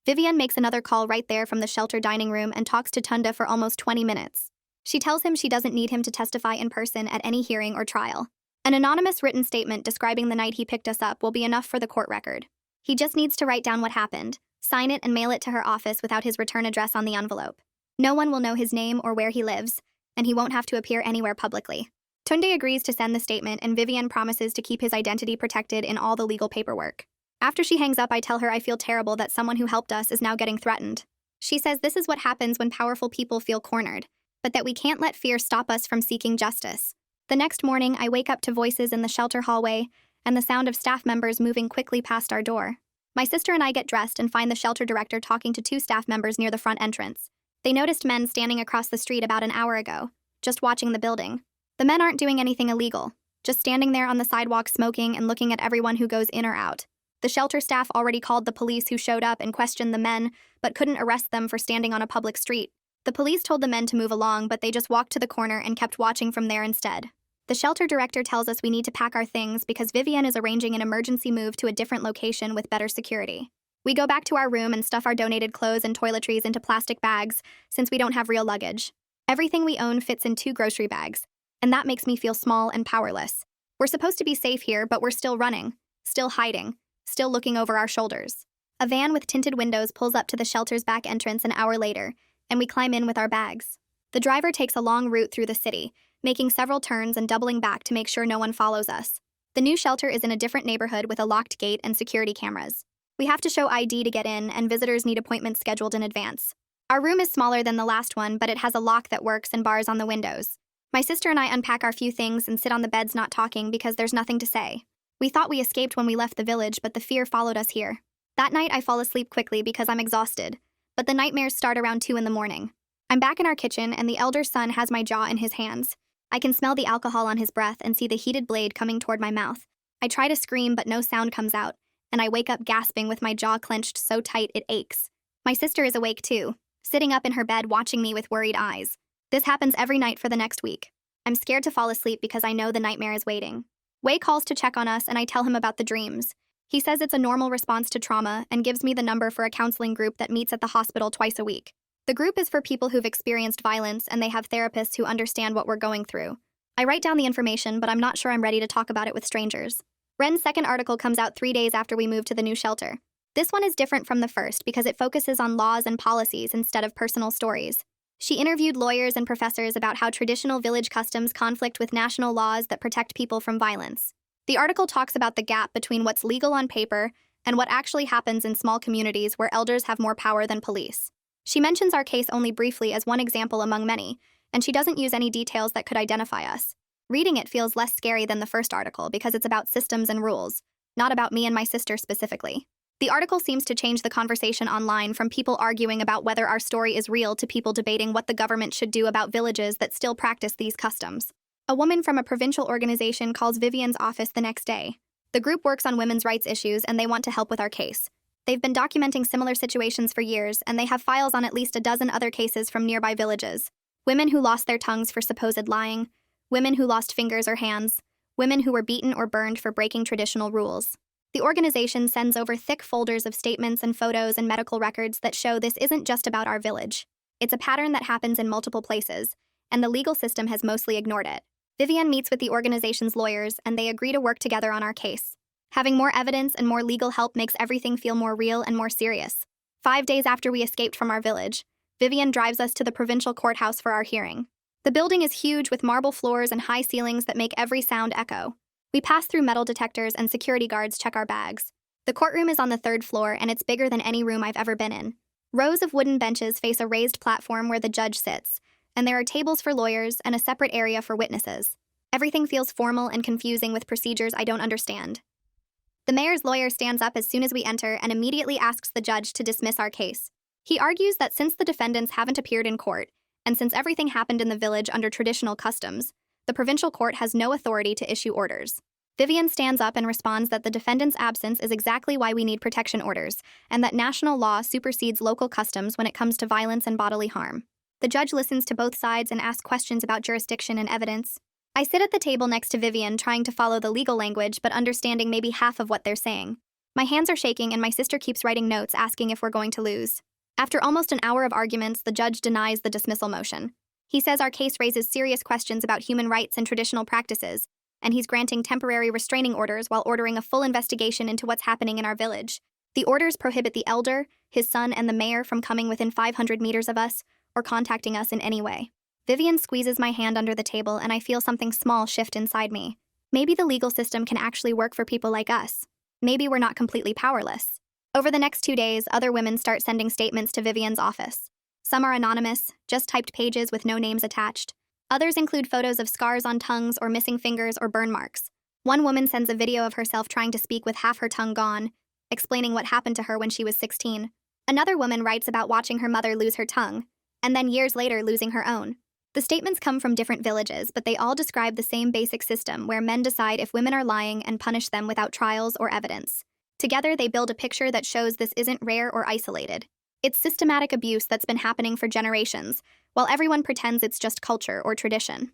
Vivian makes another call right there from the shelter dining room and talks to Tunde for almost 20 minutes. She tells him she doesn't need him to testify in person at any hearing or trial. An anonymous written statement describing the night he picked us up will be enough for the court record. He just needs to write down what happened, sign it, and mail it to her office without his return address on the envelope. No one will know his name or where he lives, and he won't have to appear anywhere publicly. Tunde agrees to send the statement, and Vivian promises to keep his identity protected in all the legal paperwork. After she hangs up, I tell her I feel terrible that someone who helped us is now getting threatened. She says this is what happens when powerful people feel cornered, but that we can't let fear stop us from seeking justice. The next morning, I wake up to voices in the shelter hallway and the sound of staff members moving quickly past our door. My sister and I get dressed and find the shelter director talking to 2 staff members near the front entrance. They noticed men standing across the street about an hour ago, just watching the building. The men aren't doing anything illegal, just standing there on the sidewalk smoking and looking at everyone who goes in or out. The shelter staff already called the police who showed up and questioned the men, but couldn't arrest them for standing on a public street. The police told the men to move along, but they just walked to the corner and kept watching from there instead. The shelter director tells us we need to pack our things because Vivian is arranging an emergency move to a different location with better security. We go back to our room and stuff our donated clothes and toiletries into plastic bags since we don't have real luggage. Everything we own fits in 2 grocery bags, and that makes me feel small and powerless. We're supposed to be safe here, but we're still running, still hiding, still looking over our shoulders. A van with tinted windows pulls up to the shelter's back entrance an hour later, and we climb in with our bags. The driver takes a long route through the city, making several turns and doubling back to make sure no one follows us. The new shelter is in a different neighborhood with a locked gate and security cameras. We have to show ID to get in, and visitors need appointments scheduled in advance. Our room is smaller than the last one, but it has a lock that works and bars on the windows. My sister and I unpack our few things and sit on the beds not talking because there's nothing to say. We thought we escaped when we left the village, but the fear followed us here. That night I fall asleep quickly because I'm exhausted, but the nightmares start around 2 in the morning. I'm back in our kitchen and the elder son has my jaw in his hands. I can smell the alcohol on his breath and see the heated blade coming toward my mouth. I try to scream but no sound comes out, and I wake up gasping with my jaw clenched so tight it aches. My sister is awake too, sitting up in her bed watching me with worried eyes. This happens every night for the next week. I'm scared to fall asleep because I know the nightmare is waiting. Wei calls to check on us and I tell him about the dreams. He says it's a normal response to trauma and gives me the number for a counseling group that meets at the hospital twice a week. The group is for people who've experienced violence and they have therapists who understand what we're going through. I write down the information, but I'm not sure I'm ready to talk about it with strangers. Ren's second article comes out 3 days after we moved to the new shelter. This one is different from the first because it focuses on laws and policies instead of personal stories. She interviewed lawyers and professors about how traditional village customs conflict with national laws that protect people from violence. The article talks about the gap between what's legal on paper and what actually happens in small communities where elders have more power than police. She mentions our case only briefly as one example among many, and she doesn't use any details that could identify us. Reading it feels less scary than the first article because it's about systems and rules, not about me and my sister specifically. The article seems to change the conversation online from people arguing about whether our story is real to people debating what the government should do about villages that still practice these customs. A woman from a provincial organization calls Vivian's office the next day. The group works on women's rights issues and they want to help with our case. They've been documenting similar situations for years, and they have files on at least a dozen other cases from nearby villages. Women who lost their tongues for supposed lying, women who lost fingers or hands, women who were beaten or burned for breaking traditional rules. The organization sends over thick folders of statements and photos and medical records that show this isn't just about our village. It's a pattern that happens in multiple places, and the legal system has mostly ignored it. Vivian meets with the organization's lawyers, and they agree to work together on our case. Having more evidence and more legal help makes everything feel more real and more serious. 5 days after we escaped from our village, Vivian drives us to the provincial courthouse for our hearing. The building is huge with marble floors and high ceilings that make every sound echo. We pass through metal detectors and security guards check our bags. The courtroom is on the 3rd floor and it's bigger than any room I've ever been in. Rows of wooden benches face a raised platform where the judge sits, and there are tables for lawyers and a separate area for witnesses. Everything feels formal and confusing with procedures I don't understand. The mayor's lawyer stands up as soon as we enter and immediately asks the judge to dismiss our case. He argues that since the defendants haven't appeared in court, and since everything happened in the village under traditional customs, the provincial court has no authority to issue orders. Vivian stands up and responds that the defendant's absence is exactly why we need protection orders, and that national law supersedes local customs when it comes to violence and bodily harm. The judge listens to both sides and asks questions about jurisdiction and evidence. I sit at the table next to Vivian, trying to follow the legal language but understanding maybe half of what they're saying. My hands are shaking and my sister keeps writing notes asking if we're going to lose. After almost an hour of arguments, the judge denies the dismissal motion. He says our case raises serious questions about human rights and traditional practices, and he's granting temporary restraining orders while ordering a full investigation into what's happening in our village. The orders prohibit the elder, his son, and the mayor from coming within 500 meters of us or contacting us in any way. Vivian squeezes my hand under the table and I feel something small shift inside me. Maybe the legal system can actually work for people like us. Maybe we're not completely powerless. Over the next 2 days, other women start sending statements to Vivian's office. Some are anonymous, just typed pages with no names attached. Others include photos of scars on tongues or missing fingers or burn marks. One woman sends a video of herself trying to speak with half her tongue gone, explaining what happened to her when she was 16. Another woman writes about watching her mother lose her tongue, and then years later losing her own. The statements come from different villages, but they all describe the same basic system where men decide if women are lying and punish them without trials or evidence. Together, they build a picture that shows this isn't rare or isolated. It's systematic abuse that's been happening for generations, while everyone pretends it's just culture or tradition.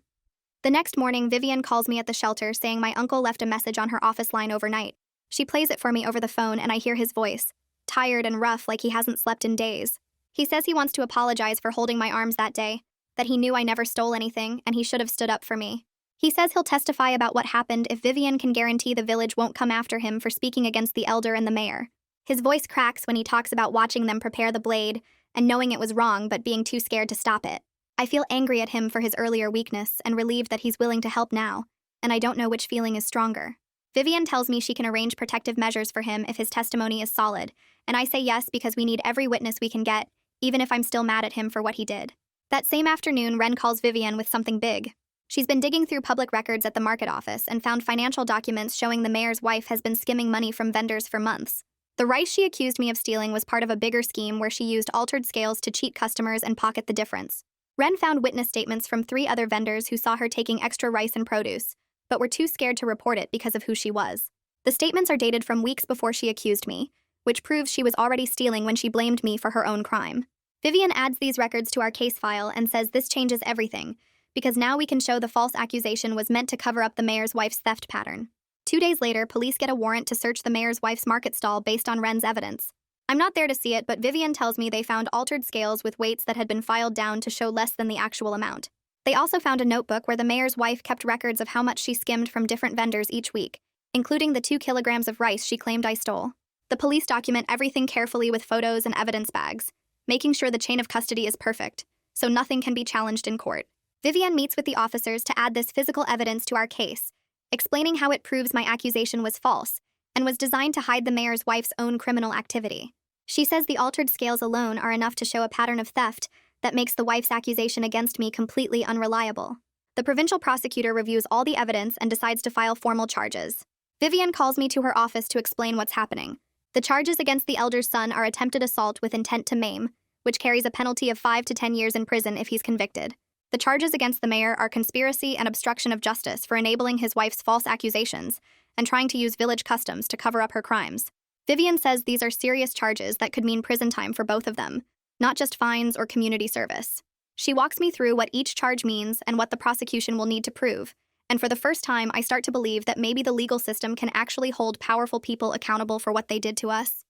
The next morning, Vivian calls me at the shelter saying my uncle left a message on her office line overnight. She plays it for me over the phone and I hear his voice, tired and rough like he hasn't slept in days. He says he wants to apologize for holding my arms that day, that he knew I never stole anything and he should have stood up for me. He says he'll testify about what happened if Vivian can guarantee the village won't come after him for speaking against the elder and the mayor. His voice cracks when he talks about watching them prepare the blade and knowing it was wrong but being too scared to stop it. I feel angry at him for his earlier weakness and relieved that he's willing to help now, and I don't know which feeling is stronger. Vivian tells me she can arrange protective measures for him if his testimony is solid, and I say yes because we need every witness we can get, even if I'm still mad at him for what he did. That same afternoon, Ren calls Vivian with something big. She's been digging through public records at the market office and found financial documents showing the mayor's wife has been skimming money from vendors for months. The rice she accused me of stealing was part of a bigger scheme where she used altered scales to cheat customers and pocket the difference. Ren found witness statements from 3 other vendors who saw her taking extra rice and produce, but were too scared to report it because of who she was. The statements are dated from weeks before she accused me, which proves she was already stealing when she blamed me for her own crime. Vivian adds these records to our case file and says this changes everything, because now we can show the false accusation was meant to cover up the mayor's wife's theft pattern. 2 days later, police get a warrant to search the mayor's wife's market stall based on Ren's evidence. I'm not there to see it, but Vivian tells me they found altered scales with weights that had been filed down to show less than the actual amount. They also found a notebook where the mayor's wife kept records of how much she skimmed from different vendors each week, including the 2 kilograms of rice she claimed I stole. The police document everything carefully with photos and evidence bags, making sure the chain of custody is perfect, so nothing can be challenged in court. Vivian meets with the officers to add this physical evidence to our case, explaining how it proves my accusation was false and was designed to hide the mayor's wife's own criminal activity. She says the altered scales alone are enough to show a pattern of theft that makes the wife's accusation against me completely unreliable. The provincial prosecutor reviews all the evidence and decides to file formal charges. Vivian calls me to her office to explain what's happening. The charges against the elder's son are attempted assault with intent to maim, which carries a penalty of 5 to 10 years in prison if he's convicted. The charges against the mayor are conspiracy and obstruction of justice for enabling his wife's false accusations and trying to use village customs to cover up her crimes. Vivian says these are serious charges that could mean prison time for both of them, not just fines or community service. She walks me through what each charge means and what the prosecution will need to prove, and for the first time I start to believe that maybe the legal system can actually hold powerful people accountable for what they did to us.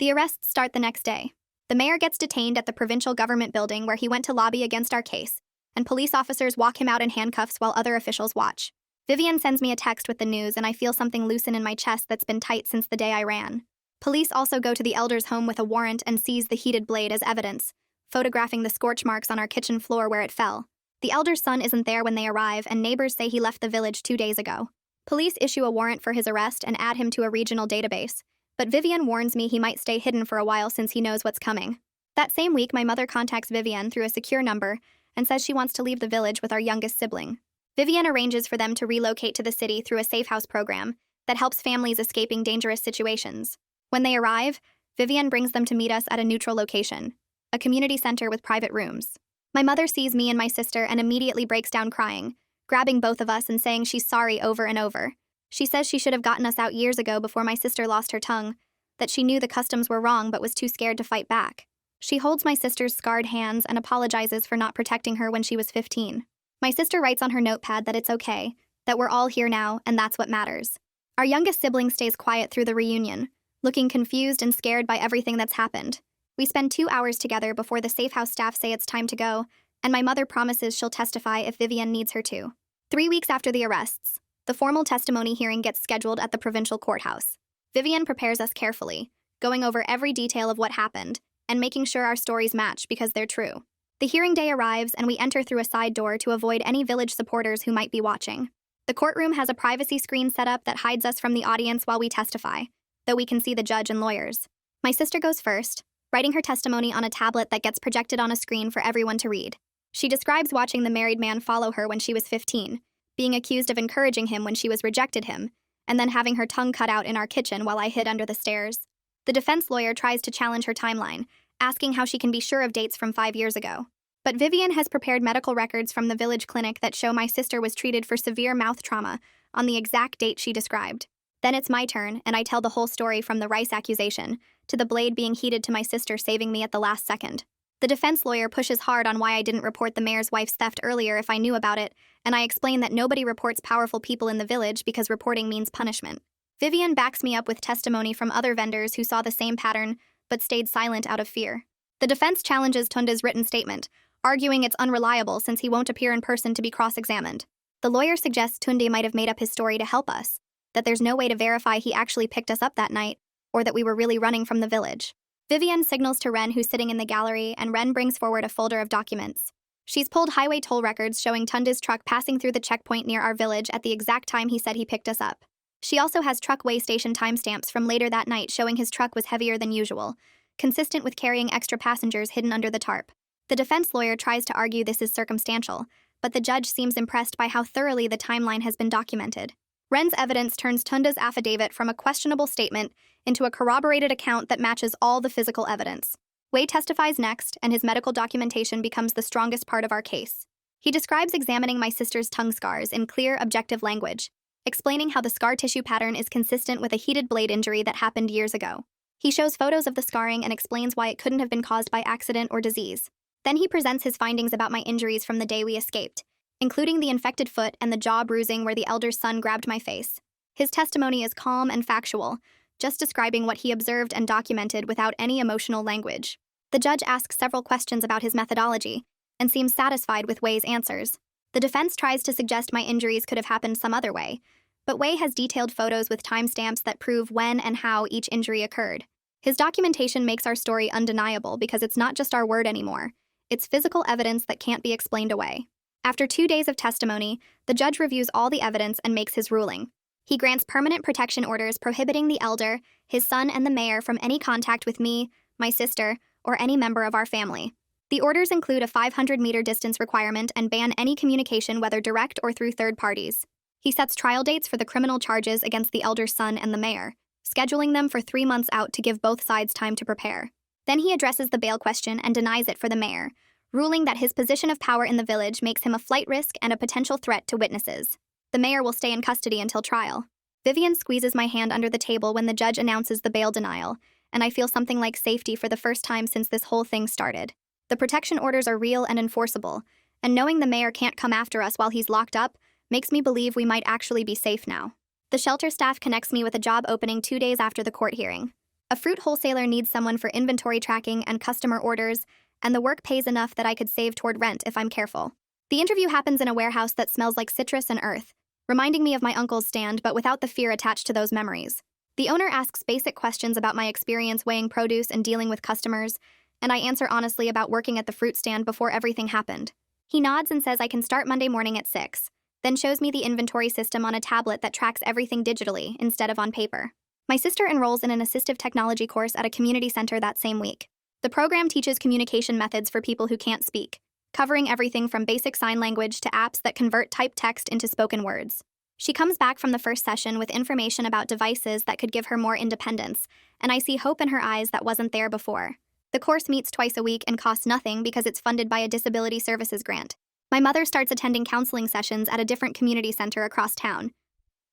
The arrests start the next day. The mayor gets detained at the provincial government building where he went to lobby against our case, and police officers walk him out in handcuffs while other officials watch. Vivian sends me a text with the news and I feel something loosen in my chest that's been tight since the day I ran. Police also go to the elder's home with a warrant and seize the heated blade as evidence, photographing the scorch marks on our kitchen floor where it fell. The elder's son isn't there when they arrive, and neighbors say he left the village 2 days ago. Police issue a warrant for his arrest and add him to a regional database, but Vivian warns me he might stay hidden for a while since he knows what's coming. That same week, my mother contacts Vivian through a secure number and says she wants to leave the village with our youngest sibling. Vivian arranges for them to relocate to the city through a safe house program that helps families escaping dangerous situations. When they arrive, Vivian brings them to meet us at a neutral location, a community center with private rooms. My mother sees me and my sister and immediately breaks down crying, grabbing both of us and saying she's sorry over and over. She says she should have gotten us out years ago before my sister lost her tongue, that she knew the customs were wrong but was too scared to fight back. She holds my sister's scarred hands and apologizes for not protecting her when she was 15. My sister writes on her notepad that it's okay, that we're all here now, and that's what matters. Our youngest sibling stays quiet through the reunion, looking confused and scared by everything that's happened. We spend 2 hours together before the safe house staff say it's time to go, and my mother promises she'll testify if Vivian needs her to. 3 weeks after the arrests, the formal testimony hearing gets scheduled at the provincial courthouse. Vivian prepares us carefully, going over every detail of what happened, and making sure our stories match because they're true. The hearing day arrives and we enter through a side door to avoid any village supporters who might be watching. The courtroom has a privacy screen set up that hides us from the audience while we testify, though we can see the judge and lawyers. My sister goes first, writing her testimony on a tablet that gets projected on a screen for everyone to read. She describes watching the married man follow her when she was 15, being accused of encouraging him when she was rejected him, and then having her tongue cut out in our kitchen while I hid under the stairs. The defense lawyer tries to challenge her timeline, asking how she can be sure of dates from 5 years ago. But Vivian has prepared medical records from the village clinic that show my sister was treated for severe mouth trauma on the exact date she described. Then it's my turn, and I tell the whole story from the rice accusation to the blade being heated to my sister saving me at the last second. The defense lawyer pushes hard on why I didn't report the mayor's wife's theft earlier if I knew about it, and I explain that nobody reports powerful people in the village because reporting means punishment. Vivian backs me up with testimony from other vendors who saw the same pattern but stayed silent out of fear. The defense challenges Tunde's written statement, arguing it's unreliable since he won't appear in person to be cross-examined. The lawyer suggests Tunde might have made up his story to help us, that there's no way to verify he actually picked us up that night, or that we were really running from the village. Vivian signals to Ren, who's sitting in the gallery, and Ren brings forward a folder of documents. She's pulled highway toll records showing Tunda's truck passing through the checkpoint near our village at the exact time he said he picked us up. She also has truck weigh station timestamps from later that night showing his truck was heavier than usual, consistent with carrying extra passengers hidden under the tarp. The defense lawyer tries to argue this is circumstantial, but the judge seems impressed by how thoroughly the timeline has been documented. Ren's evidence turns Tunda's affidavit from a questionable statement into a corroborated account that matches all the physical evidence. Wei testifies next, and his medical documentation becomes the strongest part of our case. He describes examining my sister's tongue scars in clear, objective language, explaining how the scar tissue pattern is consistent with a heated blade injury that happened years ago. He shows photos of the scarring and explains why it couldn't have been caused by accident or disease. Then he presents his findings about my injuries from the day we escaped, including the infected foot and the jaw bruising where the elder's son grabbed my face. His testimony is calm and factual, just describing what he observed and documented without any emotional language. The judge asks several questions about his methodology and seems satisfied with Wei's answers. The defense tries to suggest my injuries could have happened some other way, but Wei has detailed photos with timestamps that prove when and how each injury occurred. His documentation makes our story undeniable because it's not just our word anymore. It's physical evidence that can't be explained away. After 2 days of testimony, the judge reviews all the evidence and makes his ruling. He grants permanent protection orders prohibiting the elder, his son, and the mayor from any contact with me, my sister, or any member of our family. The orders include a 500-meter distance requirement and ban any communication, whether direct or through third parties. He sets trial dates for the criminal charges against the elder's son and the mayor, scheduling them for 3 months out to give both sides time to prepare. Then he addresses the bail question and denies it for the mayor, ruling that his position of power in the village makes him a flight risk and a potential threat to witnesses. The mayor will stay in custody until trial. Vivian squeezes my hand under the table when the judge announces the bail denial, and I feel something like safety for the first time since this whole thing started. The protection orders are real and enforceable, and knowing the mayor can't come after us while he's locked up makes me believe we might actually be safe now. The shelter staff connects me with a job opening 2 days after the court hearing. A fruit wholesaler needs someone for inventory tracking and customer orders, and the work pays enough that I could save toward rent if I'm careful. The interview happens in a warehouse that smells like citrus and earth, reminding me of my uncle's stand but without the fear attached to those memories. The owner asks basic questions about my experience weighing produce and dealing with customers, and I answer honestly about working at the fruit stand before everything happened. He nods and says I can start Monday morning at 6, then shows me the inventory system on a tablet that tracks everything digitally instead of on paper. My sister enrolls in an assistive technology course at a community center that same week. The program teaches communication methods for people who can't speak, covering everything from basic sign language to apps that convert typed text into spoken words. She comes back from the first session with information about devices that could give her more independence, and I see hope in her eyes that wasn't there before. The course meets twice a week and costs nothing because it's funded by a disability services grant. My mother starts attending counseling sessions at a different community center across town.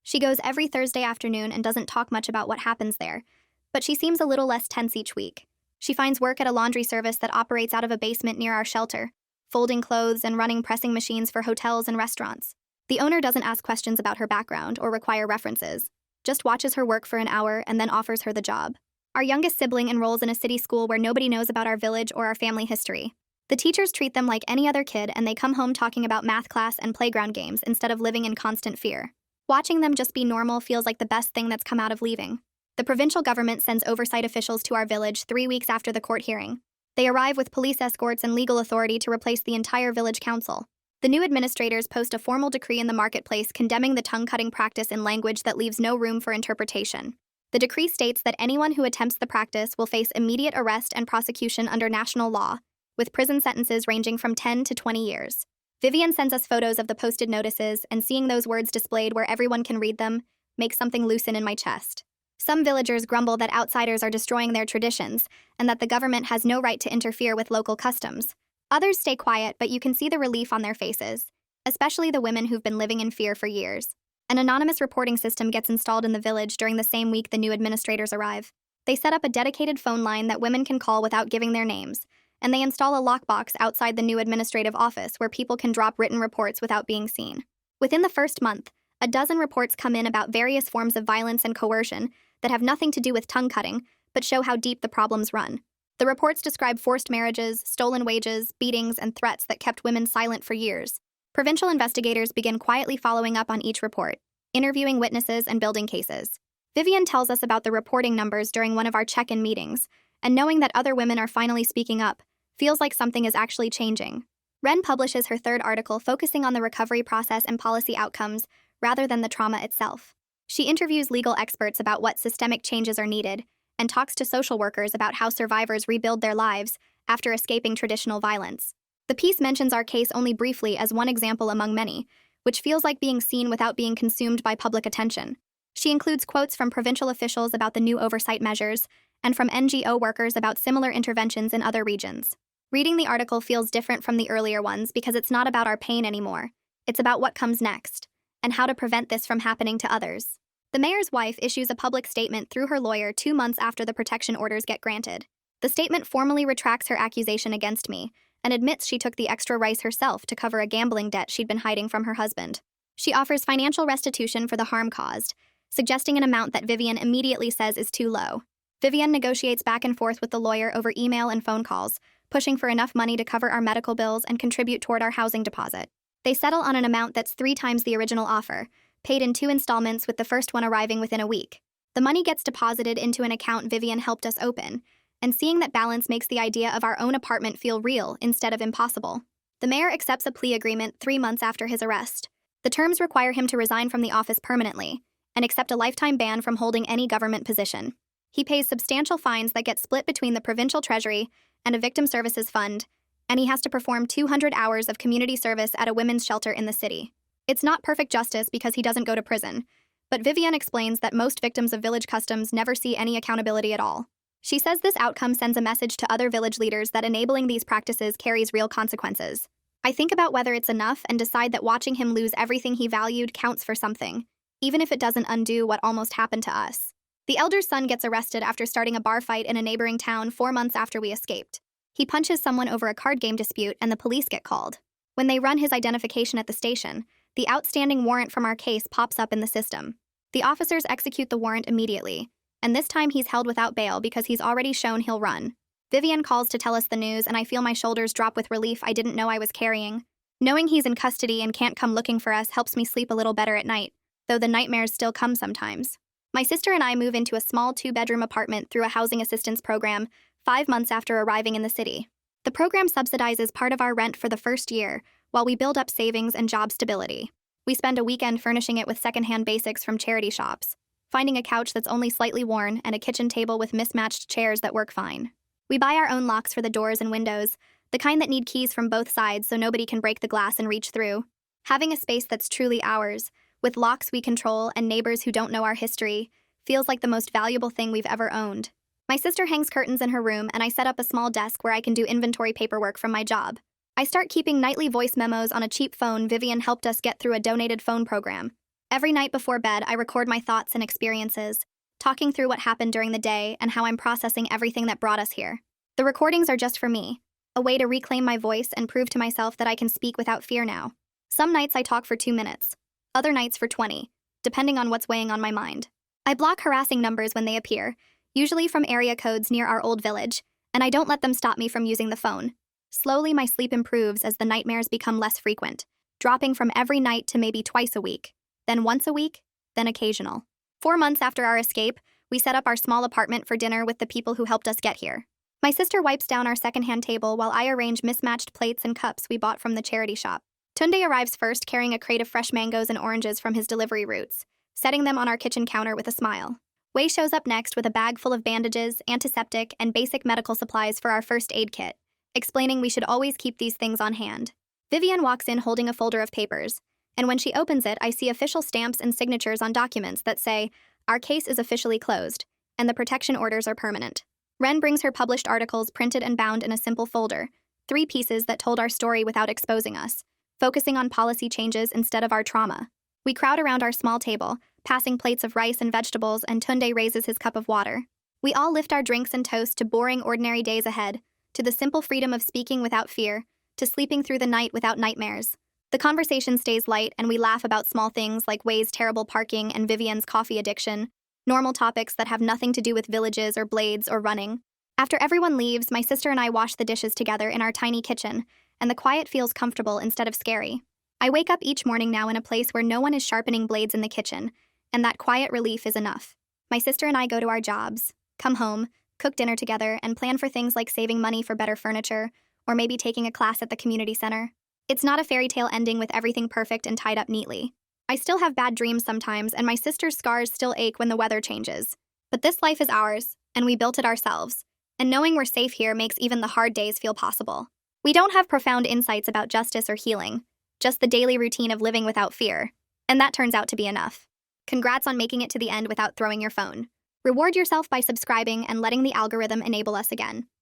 She goes every Thursday afternoon and doesn't talk much about what happens there, but she seems a little less tense each week. She finds work at a laundry service that operates out of a basement near our shelter, folding clothes and running pressing machines for hotels and restaurants. The owner doesn't ask questions about her background or require references, just watches her work for an hour and then offers her the job. Our youngest sibling enrolls in a city school where nobody knows about our village or our family history. The teachers treat them like any other kid, and they come home talking about math class and playground games instead of living in constant fear. Watching them just be normal feels like the best thing that's come out of leaving. The provincial government sends oversight officials to our village 3 weeks after the court hearing. They arrive with police escorts and legal authority to replace the entire village council. The new administrators post a formal decree in the marketplace condemning the tongue-cutting practice in language that leaves no room for interpretation. The decree states that anyone who attempts the practice will face immediate arrest and prosecution under national law, with prison sentences ranging from 10 to 20 years. Vivian sends us photos of the posted notices, and seeing those words displayed where everyone can read them makes something loosen in my chest. Some villagers grumble that outsiders are destroying their traditions and that the government has no right to interfere with local customs. Others stay quiet, but you can see the relief on their faces, especially the women who've been living in fear for years. An anonymous reporting system gets installed in the village during the same week the new administrators arrive. They set up a dedicated phone line that women can call without giving their names, and they install a lockbox outside the new administrative office where people can drop written reports without being seen. Within the first month, a dozen reports come in about various forms of violence and coercion that have nothing to do with tongue cutting, but show how deep the problems run. The reports describe forced marriages, stolen wages, beatings, and threats that kept women silent for years. Provincial investigators begin quietly following up on each report, interviewing witnesses and building cases. Vivian tells us about the reporting numbers during one of our check-in meetings, and knowing that other women are finally speaking up feels like something is actually changing. Ren publishes her third article focusing on the recovery process and policy outcomes rather than the trauma itself. She interviews legal experts about what systemic changes are needed and talks to social workers about how survivors rebuild their lives after escaping traditional violence. The piece mentions our case only briefly as one example among many, which feels like being seen without being consumed by public attention. She includes quotes from provincial officials about the new oversight measures and from NGO workers about similar interventions in other regions. Reading the article feels different from the earlier ones because it's not about our pain anymore. It's about what comes next and how to prevent this from happening to others. The mayor's wife issues a public statement through her lawyer 2 months after the protection orders get granted. The statement formally retracts her accusation against me and admits she took the extra rice herself to cover a gambling debt she'd been hiding from her husband. She offers financial restitution for the harm caused, suggesting an amount that Vivian immediately says is too low. Vivian negotiates back and forth with the lawyer over email and phone calls, pushing for enough money to cover our medical bills and contribute toward our housing deposit. They settle on an amount that's 3 times the original offer, paid in 2 installments with the first one arriving within a week. The money gets deposited into an account Vivian helped us open, and seeing that balance makes the idea of our own apartment feel real instead of impossible. The mayor accepts a plea agreement 3 months after his arrest. The terms require him to resign from the office permanently and accept a lifetime ban from holding any government position. He pays substantial fines that get split between the provincial treasury and a victim services fund, and he has to perform 200 hours of community service at a women's shelter in the city. It's not perfect justice because he doesn't go to prison, but Vivian explains that most victims of village customs never see any accountability at all. She says this outcome sends a message to other village leaders that enabling these practices carries real consequences. I think about whether it's enough and decide that watching him lose everything he valued counts for something, even if it doesn't undo what almost happened to us. The elder's son gets arrested after starting a bar fight in a neighboring town 4 months after we escaped. He punches someone over a card game dispute and the police get called. When they run his identification at the station, the outstanding warrant from our case pops up in the system. The officers execute the warrant immediately, and this time he's held without bail because he's already shown he'll run. Vivian calls to tell us the news, and I feel my shoulders drop with relief I didn't know I was carrying. Knowing he's in custody and can't come looking for us helps me sleep a little better at night, though the nightmares still come sometimes. My sister and I move into a small 2-bedroom apartment through a housing assistance program 5 months after arriving in the city. The program subsidizes part of our rent for the first year, while we build up savings and job stability. We spend a weekend furnishing it with secondhand basics from charity shops, finding a couch that's only slightly worn and a kitchen table with mismatched chairs that work fine. We buy our own locks for the doors and windows, the kind that need keys from both sides so nobody can break the glass and reach through. Having a space that's truly ours, with locks we control and neighbors who don't know our history, feels like the most valuable thing we've ever owned. My sister hangs curtains in her room, and I set up a small desk where I can do inventory paperwork from my job. I start keeping nightly voice memos on a cheap phone Vivian helped us get through a donated phone program. Every night before bed, I record my thoughts and experiences, talking through what happened during the day and how I'm processing everything that brought us here. The recordings are just for me, a way to reclaim my voice and prove to myself that I can speak without fear now. Some nights I talk for 2 minutes, other nights for 20, depending on what's weighing on my mind. I block harassing numbers when they appear, usually from area codes near our old village, and I don't let them stop me from using the phone. Slowly, my sleep improves as the nightmares become less frequent, dropping from every night to maybe twice a week, then once a week, then occasional. 4 months after our escape, we set up our small apartment for dinner with the people who helped us get here. My sister wipes down our secondhand table while I arrange mismatched plates and cups we bought from the charity shop. Tunde arrives first carrying a crate of fresh mangoes and oranges from his delivery routes, setting them on our kitchen counter with a smile. Wei shows up next with a bag full of bandages, antiseptic, and basic medical supplies for our first aid kit, explaining we should always keep these things on hand. Vivian walks in holding a folder of papers, and when she opens it, I see official stamps and signatures on documents that say, "Our case is officially closed," and the protection orders are permanent. Ren brings her published articles printed and bound in a simple folder, 3 pieces that told our story without exposing us, focusing on policy changes instead of our trauma. We crowd around our small table, passing plates of rice and vegetables, and Tunde raises his cup of water. We all lift our drinks and toast to boring, ordinary days ahead, to the simple freedom of speaking without fear, to sleeping through the night without nightmares. The conversation stays light, and we laugh about small things like Wei's terrible parking and Vivian's coffee addiction, normal topics that have nothing to do with villages or blades or running. After everyone leaves, my sister and I wash the dishes together in our tiny kitchen, and the quiet feels comfortable instead of scary. I wake up each morning now in a place where no one is sharpening blades in the kitchen, and that quiet relief is enough. My sister and I go to our jobs, come home, cook dinner together, and plan for things like saving money for better furniture, or maybe taking a class at the community center. It's not a fairy tale ending with everything perfect and tied up neatly. I still have bad dreams sometimes, and my sister's scars still ache when the weather changes. But this life is ours, and we built it ourselves. And knowing we're safe here makes even the hard days feel possible. We don't have profound insights about justice or healing, just the daily routine of living without fear. And that turns out to be enough. Congrats on making it to the end without throwing your phone. Reward yourself by subscribing and letting the algorithm enable us again.